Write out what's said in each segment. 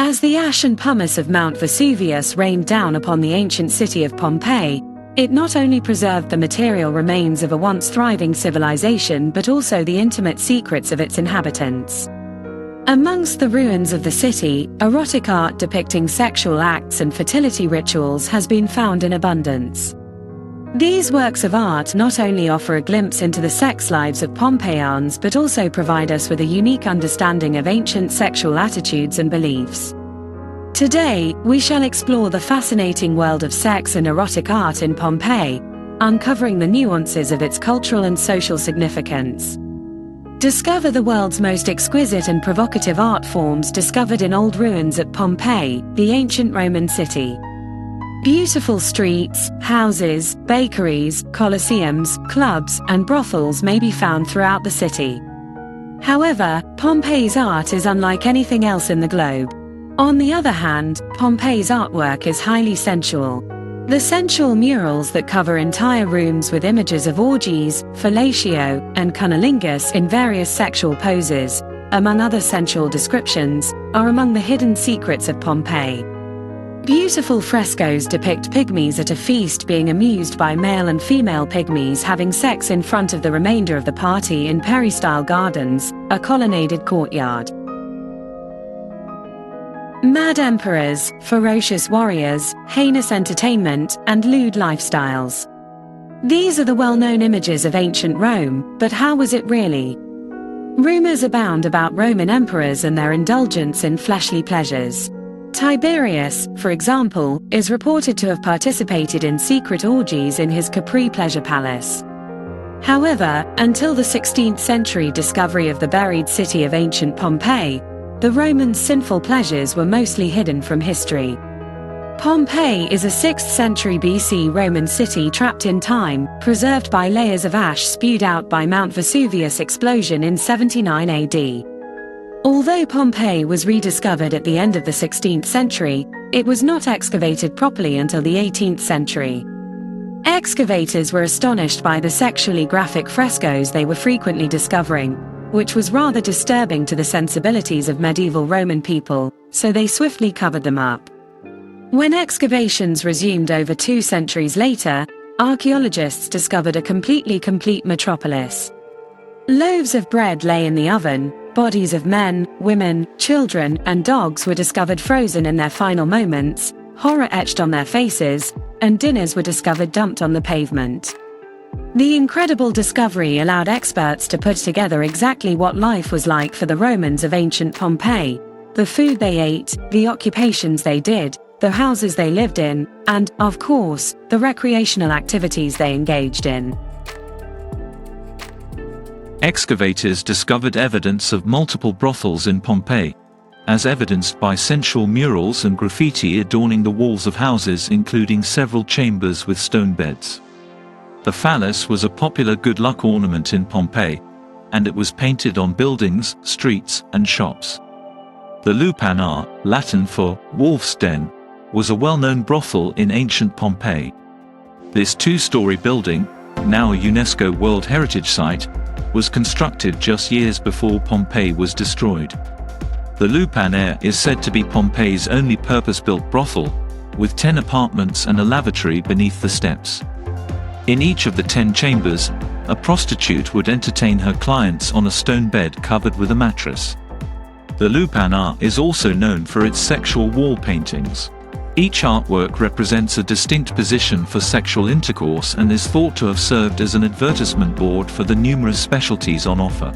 As the ash and pumice of Mount Vesuvius rained down upon the ancient city of Pompeii, it not only preserved the material remains of a once thriving civilization but also the intimate secrets of its inhabitants. Amongst the ruins of the city, erotic art depicting sexual acts and fertility rituals has been found in abundance. These works of art not only offer a glimpse into the sex lives of Pompeians but also provide us with a unique understanding of ancient sexual attitudes and beliefs. Today, we shall explore the fascinating world of sex and erotic art in Pompeii, uncovering the nuances of its cultural and social significance. Discover the world's most exquisite and provocative art forms discovered in old ruins at Pompeii, the ancient Roman city. Beautiful streets, houses, bakeries, colosseums, clubs, and brothels may be found throughout the city. However, Pompeii's art is unlike anything else in the globe. On the other hand, Pompeii's artwork is highly sensual. The sensual murals that cover entire rooms with images of orgies, fellatio, and cunnilingus in various sexual poses, among other sensual descriptions, are among the hidden secrets of Pompeii. Beautiful frescoes depict pygmies at a feast being amused by male and female pygmies having sex in front of the remainder of the party in peristyle gardens, a colonnaded courtyard. Mad emperors, ferocious warriors, heinous entertainment, and lewd lifestyles. These are the well-known images of ancient Rome, but how was it really? Rumors abound about Roman emperors and their indulgence in fleshly pleasures. Tiberius, for example, is reported to have participated in secret orgies in his Capri pleasure palace. However, until the 16th century discovery of the buried city of ancient Pompeii, the Romans' sinful pleasures were mostly hidden from history. Pompeii is a 6th century BC Roman city trapped in time, preserved by layers of ash spewed out by Mount Vesuvius' explosion in 79 AD. Although Pompeii was rediscovered at the end of the 16th century, it was not excavated properly until the 18th century. Excavators were astonished by the sexually graphic frescoes they were frequently discovering, which was rather disturbing to the sensibilities of medieval Roman people, so they swiftly covered them up. When excavations resumed over 2 centuries later, archaeologists discovered a completely complete metropolis. Loaves of bread lay in the oven, bodies of men, women, children, and dogs were discovered frozen in their final moments, horror etched on their faces, and dinners were discovered dumped on the pavement. The incredible discovery allowed experts to put together exactly what life was like for the Romans of ancient Pompeii, the food they ate, the occupations they did, the houses they lived in, and, of course, the recreational activities they engaged in. Excavators discovered evidence of multiple brothels in Pompeii, as evidenced by sensual murals and graffiti adorning the walls of houses, including several chambers with stone beds. The phallus was a popular good luck ornament in Pompeii, and it was painted on buildings, streets, and shops. The lupanar, Latin for wolf's den, was a well-known brothel in ancient Pompeii. This 2-story building, now a UNESCO World Heritage Site, was constructed just years before Pompeii was destroyed. The lupanar is said to be Pompeii's only purpose-built brothel, with 10 apartments and a lavatory beneath the steps. In each of the 10 chambers, a prostitute would entertain her clients on a stone bed covered with a mattress. The lupanar is also known for its sexual wall paintings. Each artwork represents a distinct position for sexual intercourse and is thought to have served as an advertisement board for the numerous specialties on offer.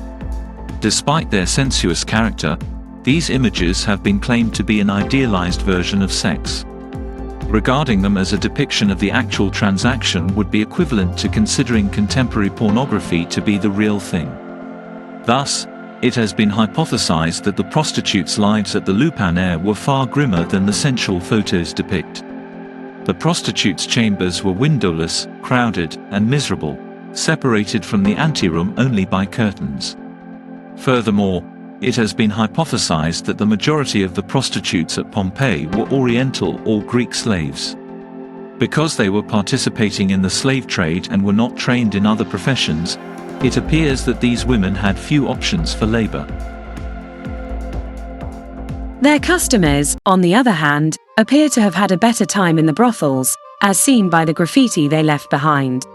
Despite their sensuous character, these images have been claimed to be an idealized version of sex. Regarding them as a depiction of the actual transaction would be equivalent to considering contemporary pornography to be the real thing. Thus, it has been hypothesized that the prostitutes' lives at the lupanar were far grimmer than the sensual photos depict. The prostitutes' chambers were windowless, crowded, and miserable, separated from the anteroom only by curtains. Furthermore, it has been hypothesized that the majority of the prostitutes at Pompeii were Oriental or Greek slaves. Because they were participating in the slave trade and were not trained in other professions, it appears that these women had few options for labor. Their customers, on the other hand, appear to have had a better time in the brothels, as seen by the graffiti they left behind.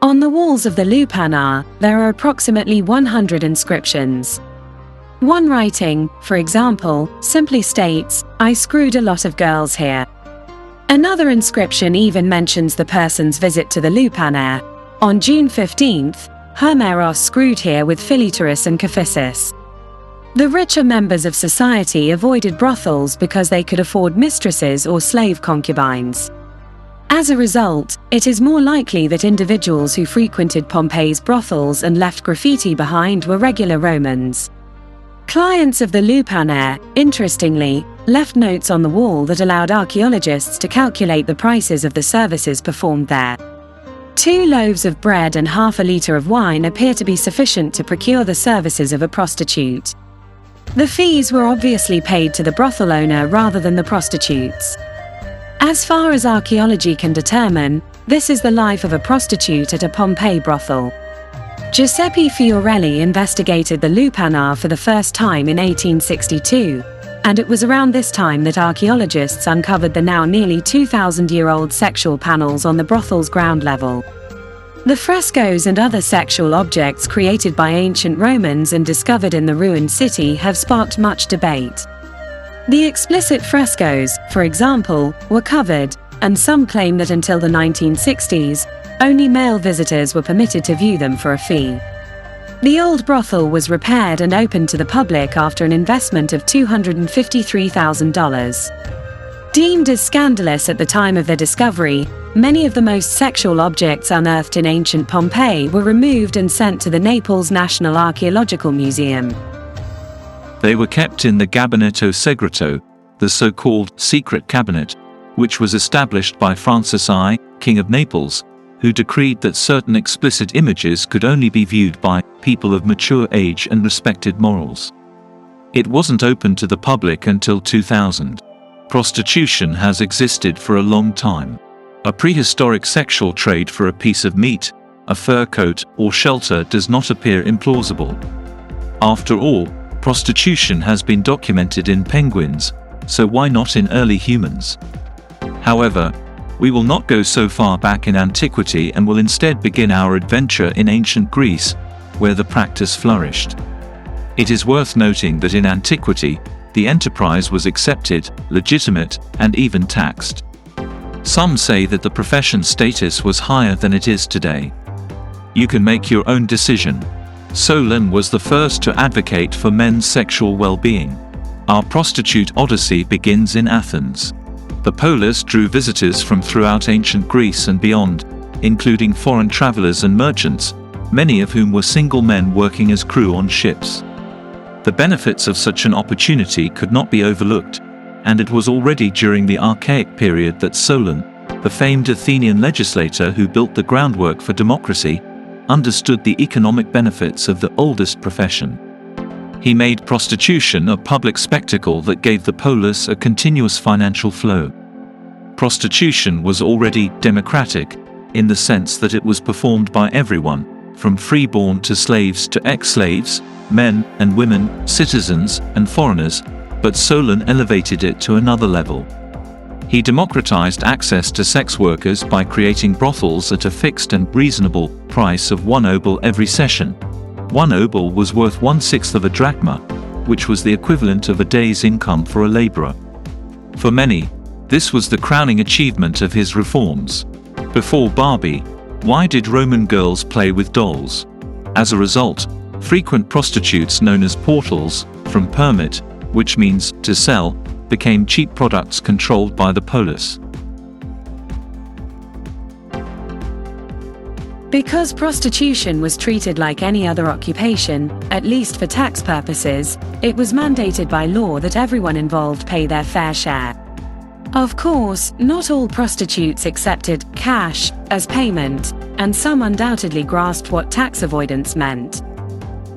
On the walls of the lupanar, there are approximately 100 inscriptions. One writing, for example, simply states, "I screwed a lot of girls here." Another inscription even mentions the person's visit to the lupanar. On June 15th, Hermeros screwed here with Philetaerus and Caphisis. The richer members of society avoided brothels because they could afford mistresses or slave concubines. As a result, it is more likely that individuals who frequented Pompeii's brothels and left graffiti behind were regular Romans. Clients of the lupanar, interestingly, left notes on the wall that allowed archaeologists to calculate the prices of the services performed there. 2 loaves of bread and half a liter of wine appear to be sufficient to procure the services of a prostitute. The fees were obviously paid to the brothel owner rather than the prostitutes. As far as archaeology can determine, this is the life of a prostitute at a Pompeii brothel. Giuseppe Fiorelli investigated the lupanar for the first time in 1862, and it was around this time that archaeologists uncovered the now nearly 2,000-year-old sexual panels on the brothel's ground level. The frescoes and other sexual objects created by ancient Romans and discovered in the ruined city have sparked much debate. The explicit frescoes, for example, were covered, and some claim that until the 1960s, only male visitors were permitted to view them for a fee. The old brothel was repaired and opened to the public after an investment of $253,000. Deemed as scandalous at the time of their discovery, many of the most sexual objects unearthed in ancient Pompeii were removed and sent to the Naples National Archaeological Museum. They were kept in the Gabinetto Segreto, the so-called secret cabinet, which was established by Francis I, King of Naples, who decreed that certain explicit images could only be viewed by people of mature age and respected morals. It wasn't open to the public until 2000. Prostitution has existed for a long time. A prehistoric sexual trade for a piece of meat, a fur coat, or shelter does not appear implausible. After all, prostitution has been documented in penguins, so why not in early humans? However, we will not go so far back in antiquity and will instead begin our adventure in ancient Greece, where the practice flourished. It is worth noting that in antiquity, the enterprise was accepted, legitimate, and even taxed. Some say that the profession's status was higher than it is today. You can make your own decision. Solon was the first to advocate for men's sexual well-being. Our prostitute odyssey begins in Athens. The polis drew visitors from throughout ancient Greece and beyond, including foreign travelers and merchants, many of whom were single men working as crew on ships. The benefits of such an opportunity could not be overlooked, and it was already during the archaic period that Solon, the famed Athenian legislator who built the groundwork for democracy, understood the economic benefits of the oldest profession. He made prostitution a public spectacle that gave the polis a continuous financial flow. Prostitution was already democratic, in the sense that it was performed by everyone, from freeborn to slaves to ex-slaves, men and women, citizens and foreigners, but Solon elevated it to another level. He democratized access to sex workers by creating brothels at a fixed and reasonable price of 1 obol every session. 1 obol was worth 1/6 of a drachma, which was the equivalent of a day's income for a laborer. For many, this was the crowning achievement of his reforms. Before Barbie, why did Roman girls play with dolls? As a result, frequent prostitutes known as portals, from permit, which means to sell, became cheap products controlled by the polis. Because prostitution was treated like any other occupation, at least for tax purposes, it was mandated by law that everyone involved pay their fair share. Of course, not all prostitutes accepted cash as payment, and some undoubtedly grasped what tax avoidance meant.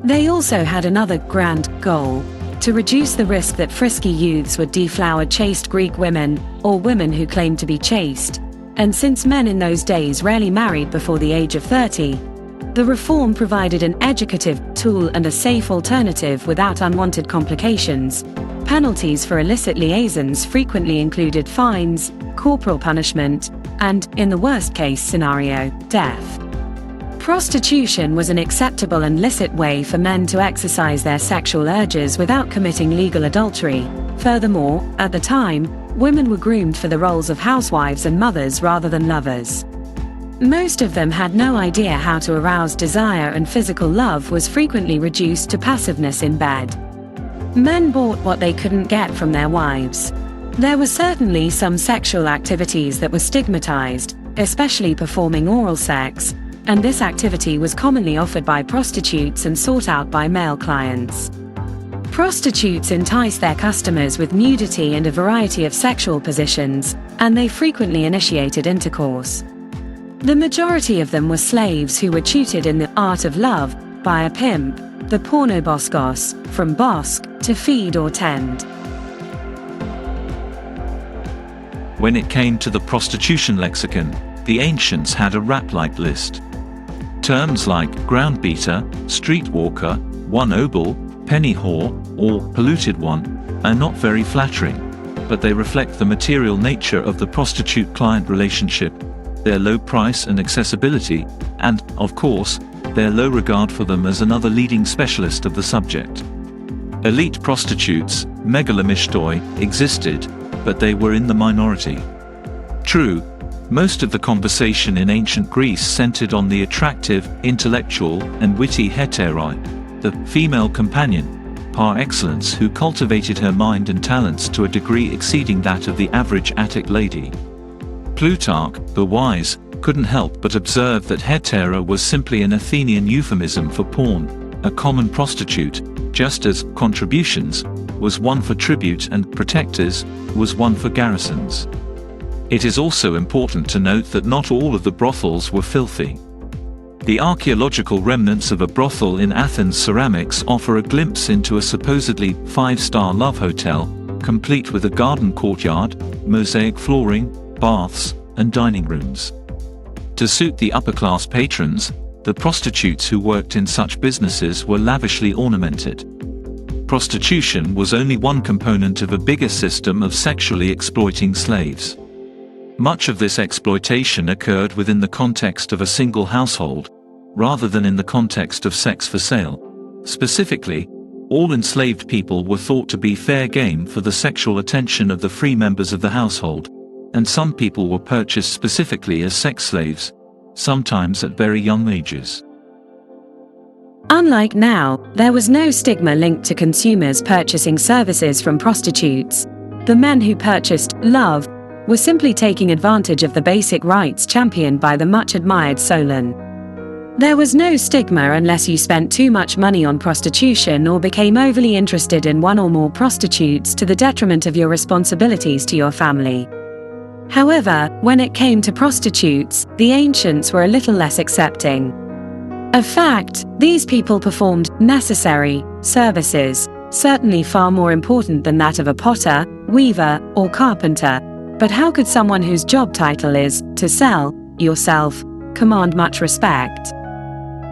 They also had another grand goal: to reduce the risk that frisky youths would deflower chaste Greek women, or women who claimed to be chaste. And since men in those days rarely married before the age of 30, the reform provided an educative tool and a safe alternative without unwanted complications. Penalties for illicit liaisons frequently included fines, corporal punishment, and, in the worst-case scenario, death. Prostitution was an acceptable and licit way for men to exercise their sexual urges without committing legal adultery. Furthermore, at the time, women were groomed for the roles of housewives and mothers rather than lovers. Most of them had no idea how to arouse desire, and physical love was frequently reduced to passiveness in bed. Men bought what they couldn't get from their wives. There were certainly some sexual activities that were stigmatized, especially performing oral sex, and this activity was commonly offered by prostitutes and sought out by male clients. Prostitutes enticed their customers with nudity and a variety of sexual positions, and they frequently initiated intercourse. The majority of them were slaves who were tutored in the art of love by a pimp, the pornoboskos, from bosk, to feed or tend. When it came to the prostitution lexicon, the ancients had a rap-like list. Terms like ground beater, streetwalker, one obol, penny whore, or polluted one are not very flattering, but they reflect the material nature of the prostitute-client relationship, their low price and accessibility, and, of course, their low regard for them as another leading specialist of the subject. Elite prostitutes, megalomistoi, existed, but they were in the minority. True, most of the conversation in ancient Greece centered on the attractive, intellectual, and witty heteroi, the female companion, par excellence, who cultivated her mind and talents to a degree exceeding that of the average Attic lady. Plutarch, the wise, couldn't help but observe that hetera was simply an Athenian euphemism for pawn, a common prostitute, just as contributions was one for tribute and protectors was one for garrisons. It is also important to note that not all of the brothels were filthy. The archaeological remnants of a brothel in Athens ceramics offer a glimpse into a supposedly five-star love hotel, complete with a garden courtyard, mosaic flooring, baths, and dining rooms. To suit the upper-class patrons, the prostitutes who worked in such businesses were lavishly ornamented. Prostitution was only one component of a bigger system of sexually exploiting slaves. Much of this exploitation occurred within the context of a single household, rather than in the context of sex for sale. Specifically, all enslaved people were thought to be fair game for the sexual attention of the free members of the household, and some people were purchased specifically as sex slaves, sometimes at very young ages. Unlike now, there was no stigma linked to consumers purchasing services from prostitutes. The men who purchased love were simply taking advantage of the basic rights championed by the much-admired Solon. There was no stigma unless you spent too much money on prostitution or became overly interested in one or more prostitutes to the detriment of your responsibilities to your family. However, when it came to prostitutes, the ancients were a little less accepting. In fact, these people performed necessary services, certainly far more important than that of a potter, weaver, or carpenter. But how could someone whose job title is to sell yourself command much respect?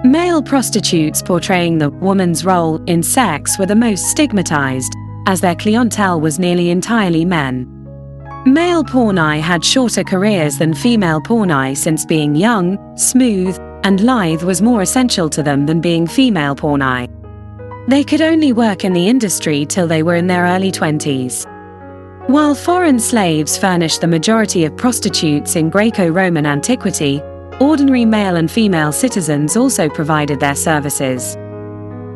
Male prostitutes portraying the woman's role in sex were the most stigmatized, as their clientele was nearly entirely men. Male porni had shorter careers than female porni, since being young, smooth, and lithe was more essential to them than being female porni. They could only work in the industry till they were in their early 20s. While foreign slaves furnished the majority of prostitutes in Greco-Roman antiquity, ordinary male and female citizens also provided their services.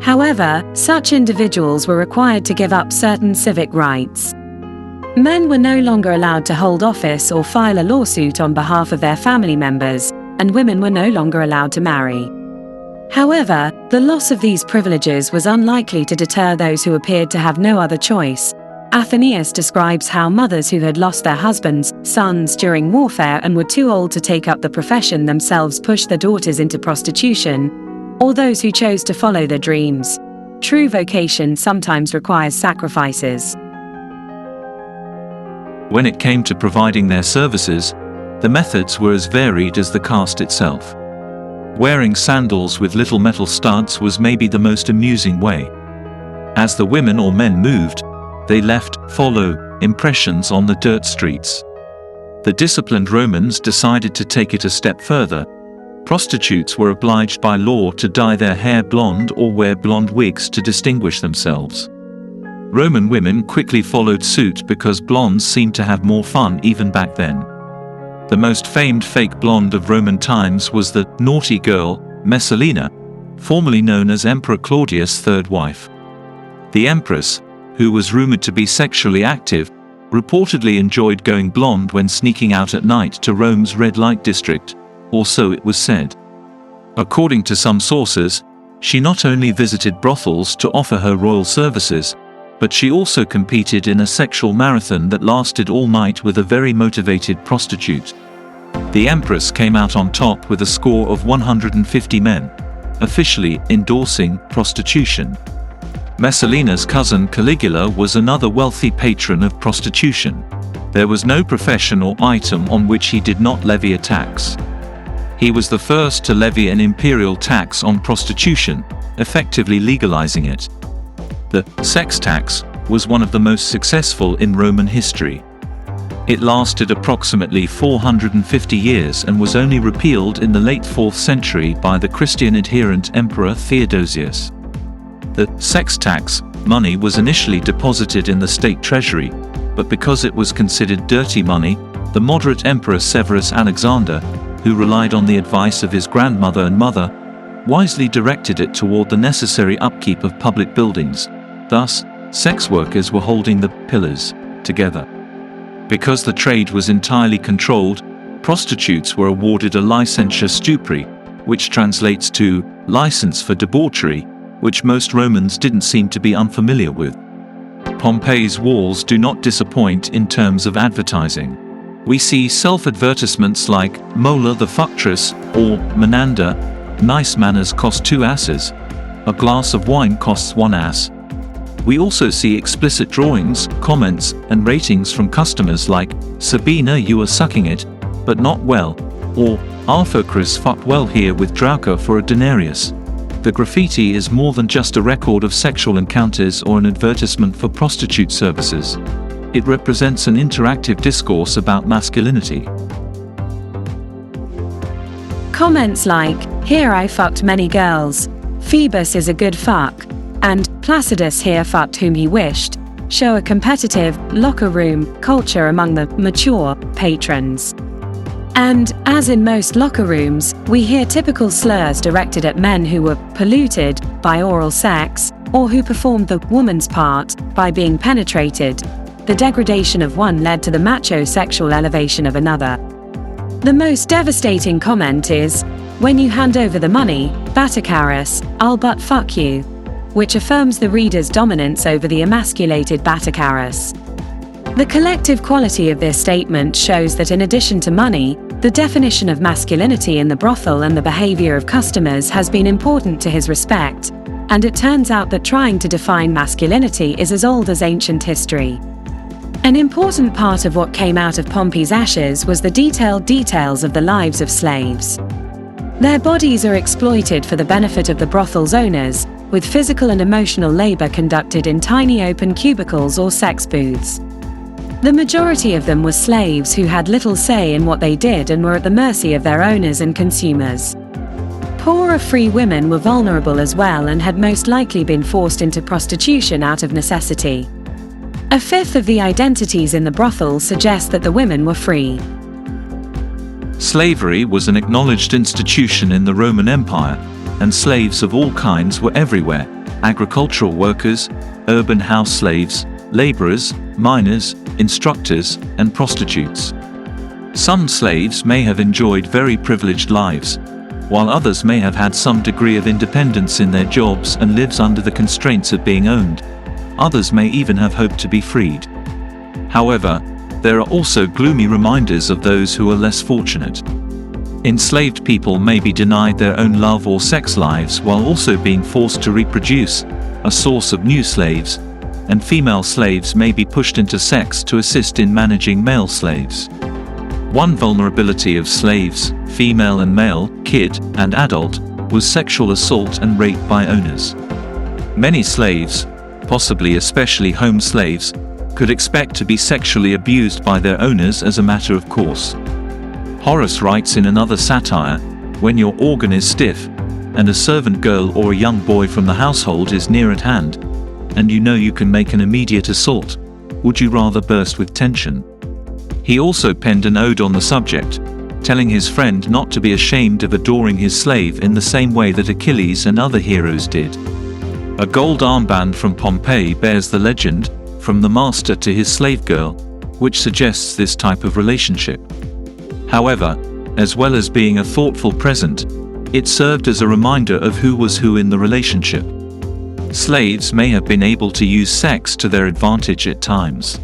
However, such individuals were required to give up certain civic rights. Men were no longer allowed to hold office or file a lawsuit on behalf of their family members, and women were no longer allowed to marry. However, the loss of these privileges was unlikely to deter those who appeared to have no other choice. Athenaeus describes how mothers who had lost their husbands, sons during warfare and were too old to take up the profession themselves pushed their daughters into prostitution, or those who chose to follow their dreams. True vocation sometimes requires sacrifices. When it came to providing their services, the methods were as varied as the caste itself. Wearing sandals with little metal studs was maybe the most amusing way. As the women or men moved, they left, follow, impressions on the dirt streets. The disciplined Romans decided to take it a step further. Prostitutes were obliged by law to dye their hair blonde or wear blonde wigs to distinguish themselves. Roman women quickly followed suit because blondes seemed to have more fun even back then. The most famed fake blonde of Roman times was the naughty girl, Messalina, formerly known as Emperor Claudius' third wife. The empress, who was rumored to be sexually active, reportedly enjoyed going blonde when sneaking out at night to Rome's red light district, or so it was said. According to some sources, she not only visited brothels to offer her royal services, but she also competed in a sexual marathon that lasted all night with a very motivated prostitute. The empress came out on top with a score of 150 men, officially endorsing prostitution. Messalina's cousin Caligula was another wealthy patron of prostitution. There was no profession or item on which he did not levy a tax. He was the first to levy an imperial tax on prostitution, effectively legalizing it. The sex tax was one of the most successful in Roman history. It lasted approximately 450 years and was only repealed in the late 4th century by the Christian adherent Emperor Theodosius. The sex tax money was initially deposited in the state treasury, but because it was considered dirty money, the moderate Emperor Severus Alexander, who relied on the advice of his grandmother and mother, wisely directed it toward the necessary upkeep of public buildings. Thus, sex workers were holding the pillars together. Because the trade was entirely controlled, prostitutes were awarded a licentia stupri, which translates to license for debauchery, which most Romans didn't seem to be unfamiliar with. Pompeii's walls do not disappoint in terms of advertising. We see self-advertisements like Mola the Fuctress or Menander, nice manners cost 2 asses, a glass of wine costs 1 ass. We also see explicit drawings, comments, and ratings from customers like, Sabina, you are sucking it, but not well, or Arthocris fucked well here with Drauca for a denarius. The graffiti is more than just a record of sexual encounters or an advertisement for prostitute services. It represents an interactive discourse about masculinity. Comments like, here I fucked many girls, Phoebus is a good fuck, and Placidus here fucked whom he wished, show a competitive, locker room culture among the mature patrons. And, as in most locker rooms, we hear typical slurs directed at men who were polluted by oral sex, or who performed the woman's part by being penetrated. The degradation of one led to the macho sexual elevation of another. The most devastating comment is, when you hand over the money, Batacaris, I'll butt fuck you, which affirms the reader's dominance over the emasculated Batacaris. The collective quality of this statement shows that in addition to money, the definition of masculinity in the brothel and the behavior of customers has been important to his respect, and it turns out that trying to define masculinity is as old as ancient history. An important part of what came out of Pompey's ashes was the detailed details of the lives of slaves. Their bodies are exploited for the benefit of the brothel's owners, with physical and emotional labor conducted in tiny open cubicles or sex booths. The majority of them were slaves who had little say in what they did and were at the mercy of their owners and consumers. Poorer free women were vulnerable as well and had most likely been forced into prostitution out of necessity. A fifth of the identities in the brothel suggest that the women were free. Slavery was an acknowledged institution in the Roman Empire, and slaves of all kinds were everywhere: agricultural workers, urban house slaves, laborers, miners, instructors, and prostitutes. Some slaves may have enjoyed very privileged lives, while others may have had some degree of independence in their jobs and lives under the constraints of being owned. Others may even have hoped to be freed. However, there are also gloomy reminders of those who are less fortunate. Enslaved people may be denied their own love or sex lives while also being forced to reproduce, a source of new slaves, and female slaves may be pushed into sex to assist in managing male slaves. One vulnerability of slaves, female and male, kid and adult, was sexual assault and rape by owners. Many slaves, possibly especially home slaves, could expect to be sexually abused by their owners as a matter of course. Horace writes in another satire, "When your organ is stiff, and a servant girl or a young boy from the household is near at hand, and you know you can make an immediate assault, would you rather burst with tension?" He also penned an ode on the subject, telling his friend not to be ashamed of adoring his slave in the same way that Achilles and other heroes did. A gold armband from Pompeii bears the legend, "From the master to his slave girl," which suggests this type of relationship. However, as well as being a thoughtful present, it served as a reminder of who was who in the relationship. Slaves may have been able to use sex to their advantage at times.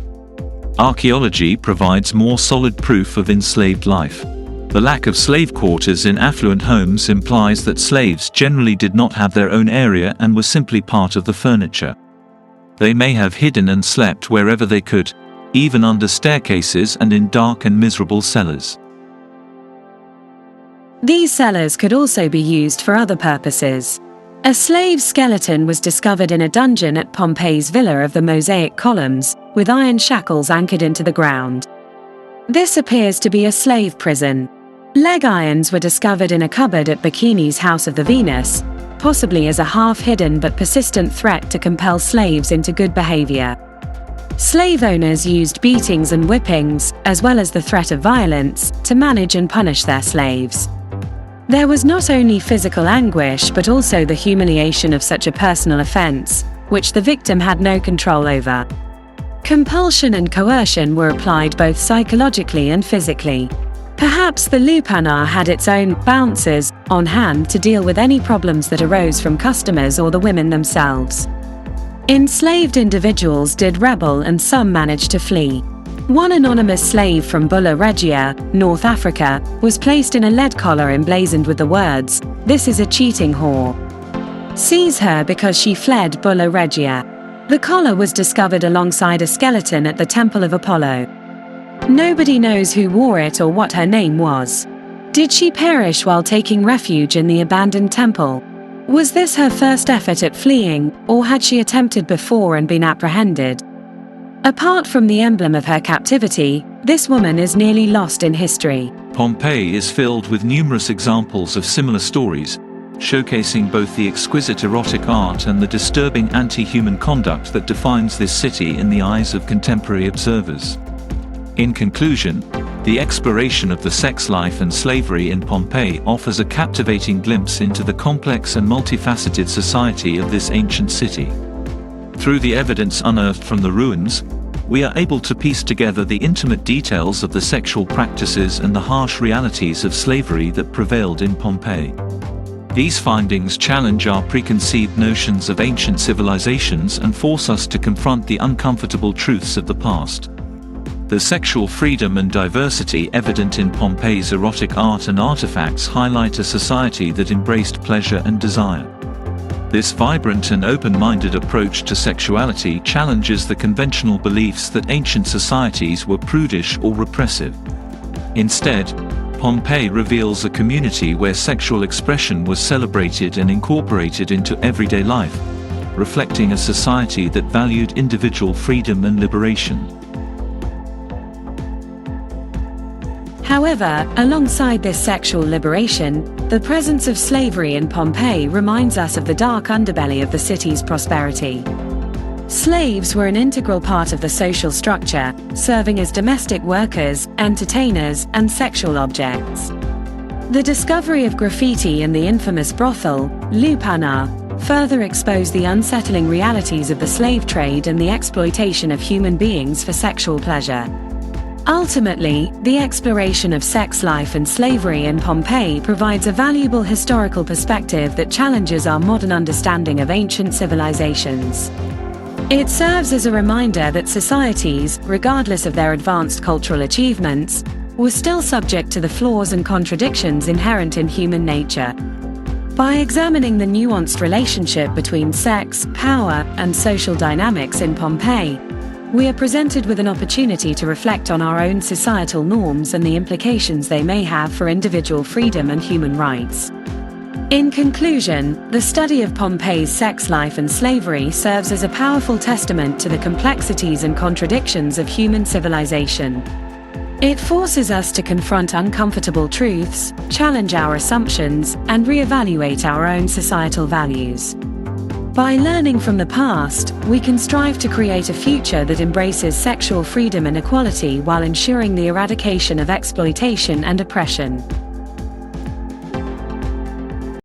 Archaeology provides more solid proof of enslaved life. The lack of slave quarters in affluent homes implies that slaves generally did not have their own area and were simply part of the furniture. They may have hidden and slept wherever they could, even under staircases and in dark and miserable cellars. These cellars could also be used for other purposes. A slave's skeleton was discovered in a dungeon at Pompeii's Villa of the Mosaic Columns, with iron shackles anchored into the ground. This appears to be a slave prison. Leg irons were discovered in a cupboard at Bikini's House of the Venus, possibly as a half-hidden but persistent threat to compel slaves into good behavior. Slave owners used beatings and whippings, as well as the threat of violence, to manage and punish their slaves. There was not only physical anguish but also the humiliation of such a personal offense, which the victim had no control over. Compulsion and coercion were applied both psychologically and physically. Perhaps the lupanar had its own bouncers on hand to deal with any problems that arose from customers or the women themselves. Enslaved individuals did rebel and some managed to flee. One anonymous slave from Bulla Regia, North Africa, was placed in a lead collar emblazoned with the words, "This is a cheating whore. Seize her because she fled Bulla Regia." The collar was discovered alongside a skeleton at the Temple of Apollo. Nobody knows who wore it or what her name was. Did she perish while taking refuge in the abandoned temple? Was this her first effort at fleeing, or had she attempted before and been apprehended? Apart from the emblem of her captivity, this woman is nearly lost in history. Pompeii is filled with numerous examples of similar stories, showcasing both the exquisite erotic art and the disturbing anti-human conduct that defines this city in the eyes of contemporary observers. In conclusion, the exploration of the sex life and slavery in Pompeii offers a captivating glimpse into the complex and multifaceted society of this ancient city. Through the evidence unearthed from the ruins, we are able to piece together the intimate details of the sexual practices and the harsh realities of slavery that prevailed in Pompeii. These findings challenge our preconceived notions of ancient civilizations and force us to confront the uncomfortable truths of the past. The sexual freedom and diversity evident in Pompeii's erotic art and artifacts highlight a society that embraced pleasure and desire. This vibrant and open-minded approach to sexuality challenges the conventional beliefs that ancient societies were prudish or repressive. Instead, Pompeii reveals a community where sexual expression was celebrated and incorporated into everyday life, reflecting a society that valued individual freedom and liberation. However, alongside this sexual liberation, the presence of slavery in Pompeii reminds us of the dark underbelly of the city's prosperity. Slaves were an integral part of the social structure, serving as domestic workers, entertainers, and sexual objects. The discovery of graffiti in the infamous brothel, Lupanar, further exposed the unsettling realities of the slave trade and the exploitation of human beings for sexual pleasure. Ultimately, the exploration of sex life and slavery in Pompeii provides a valuable historical perspective that challenges our modern understanding of ancient civilizations. It serves as a reminder that societies, regardless of their advanced cultural achievements, were still subject to the flaws and contradictions inherent in human nature. By examining the nuanced relationship between sex, power, and social dynamics in Pompeii, we are presented with an opportunity to reflect on our own societal norms and the implications they may have for individual freedom and human rights. In conclusion, the study of Pompeii's sex life and slavery serves as a powerful testament to the complexities and contradictions of human civilization. It forces us to confront uncomfortable truths, challenge our assumptions, and reevaluate our own societal values. By learning from the past, we can strive to create a future that embraces sexual freedom and equality while ensuring the eradication of exploitation and oppression.